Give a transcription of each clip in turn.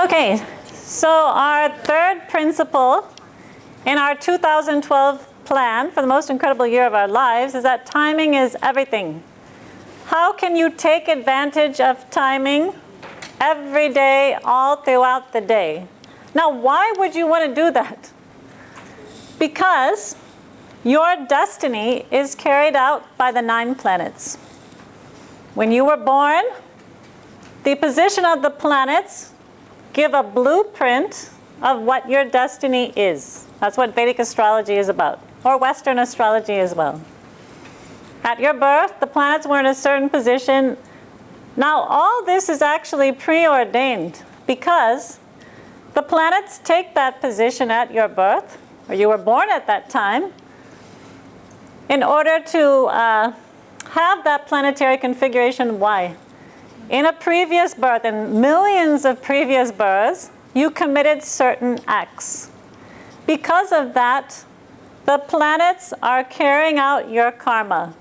Okay, so our third principle in our 2012 plan for the most incredible year of our lives is that timing is everything. How can you take advantage of timing every day, all throughout the day? Now, why would you want to do that? Because your destiny is carried out by the 9 planets. When you were born, the position of the planets give a blueprint of what your destiny is. That's what Vedic astrology is about, or Western astrology as well. At your birth, the planets were in a certain position. Now, all this is actually preordained because the planets take that position at your birth, or you were born at that time, in order to have that planetary configuration. Why? In a previous birth, in millions of previous births, you committed certain acts. Because of that, the planets are carrying out your karma.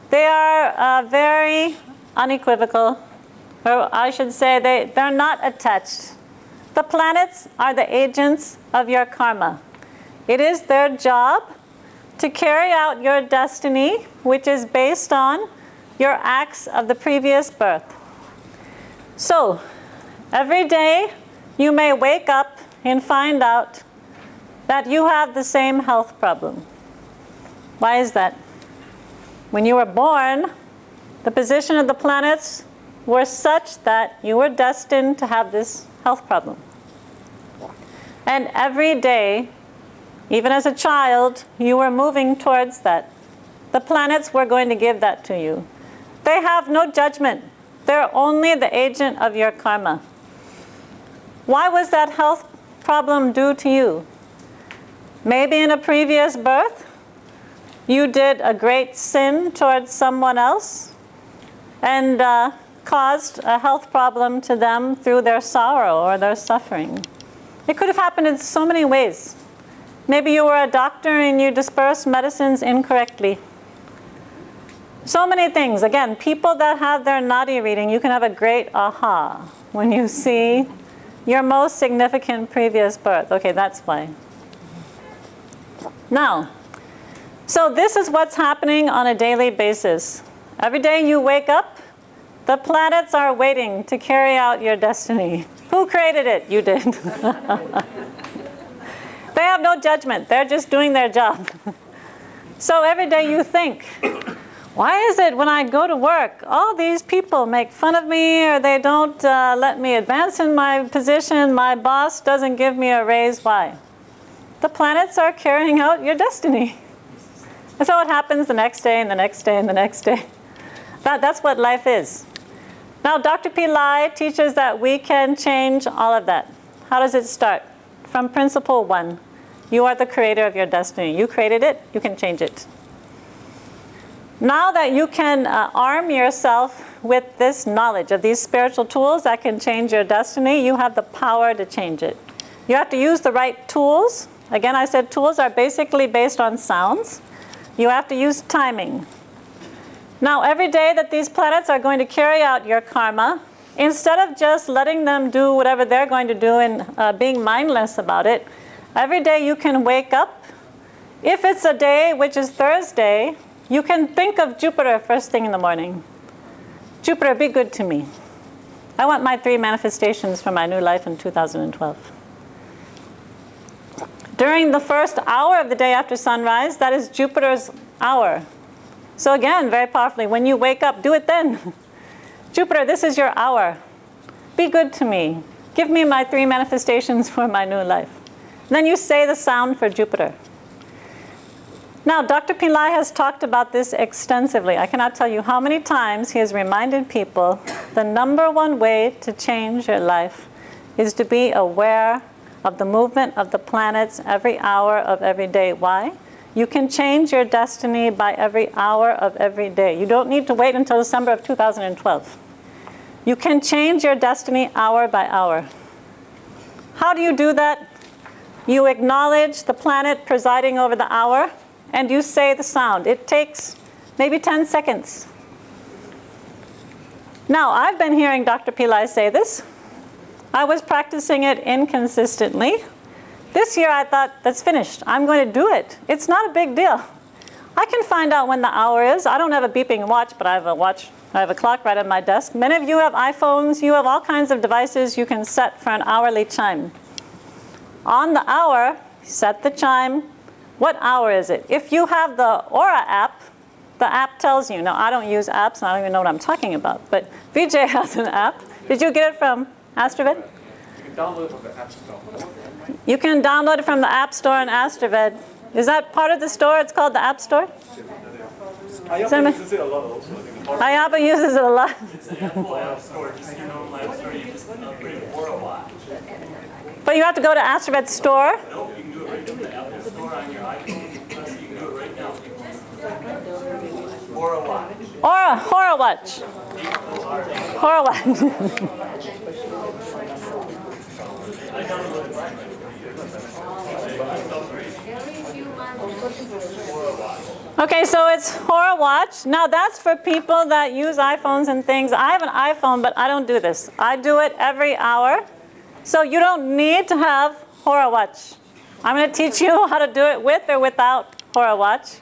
They are very unequivocal, or I should say they're not attached. The planets are the agents of your karma. It is their job to carry out your destiny, which is based on your acts of the previous birth. So, every day you may wake up and find out that you have the same health problem. Why is that? When you were born, the position of the planets were such that you were destined to have this health problem. And every day, even as a child, you were moving towards that. The planets were going to give that to you. They have no judgment. They're only the agent of your karma. Why was that health problem due to you? Maybe in a previous birth, you did a great sin towards someone else and caused a health problem to them through their sorrow or their suffering. It could have happened in so many ways. Maybe you were a doctor and you dispersed medicines incorrectly. So many things. Again, people that have their nadi reading, you can have a great aha when you see your most significant previous birth. Okay, that's why. Now, so this is what's happening on a daily basis. Every day you wake up, the planets are waiting to carry out your destiny. Who created it? You did. They have no judgment. They're just doing their job. So every day you think, why is it when I go to work, all these people make fun of me, or they don't let me advance in my position, my boss doesn't give me a raise? Why? The planets are carrying out your destiny. And so it happens the next day and the next day and the next day. That's what life is. Now, Dr. Pillai teaches that we can change all of that. How does it start? From principle 1. You are the creator of your destiny. You created it, you can change it. Now that you can arm yourself with this knowledge of these spiritual tools that can change your destiny, you have the power to change it. You have to use the right tools. Again, I said tools are basically based on sounds. You have to use timing. Now, every day that these planets are going to carry out your karma, instead of just letting them do whatever they're going to do and being mindless about it, every day you can wake up. If it's a day which is Thursday, you can think of Jupiter first thing in the morning. Jupiter, be good to me. I want my 3 manifestations for my new life in 2012. During the first hour of the day after sunrise, that is Jupiter's hour. So again, very powerfully, when you wake up, do it then. Jupiter, this is your hour. Be good to me. Give me my 3 manifestations for my new life. And then you say the sound for Jupiter. Now, Dr. Pillai has talked about this extensively. I cannot tell you how many times he has reminded people the number one way to change your life is to be aware of the movement of the planets every hour of every day. Why? You can change your destiny by every hour of every day. You don't need to wait until December of 2012. You can change your destiny hour by hour. How do you do that? You acknowledge the planet presiding over the hour, and you say the sound. It takes maybe 10 seconds. Now, I've been hearing Dr. Pillai say this. I was practicing it inconsistently. This year I thought, that's finished. I'm going to do it. It's not a big deal. I can find out when the hour is. I don't have a beeping watch, but I have a watch. I have a clock right on my desk. Many of you have iPhones. You have all kinds of devices you can set for an hourly chime. On the hour, set the chime. What hour is it? If you have the Aura app, the app tells you. Now, I don't use apps, and I don't even know what I'm talking about. But VJ has an app. Did you get it from Astraved? You can download it from the App Store. You can download it from the App Store in Astraved. Is that part of the store? It's called the App Store? Ayapa uses it a lot also. Ayapa uses it a lot. But you have to go to Astraved store. No, you can do it right from the Apple Store on your iPhone. Plus, you can do it right now. Aura Watch. Aura Watch. Aura Watch. Okay, so it's Aura Watch. Now that's for people that use iPhones and things. I have an iPhone, but I don't do this. I do it every hour. So you don't need to have Aura Watch. I'm going to teach you how to do it with or without Aura Watch.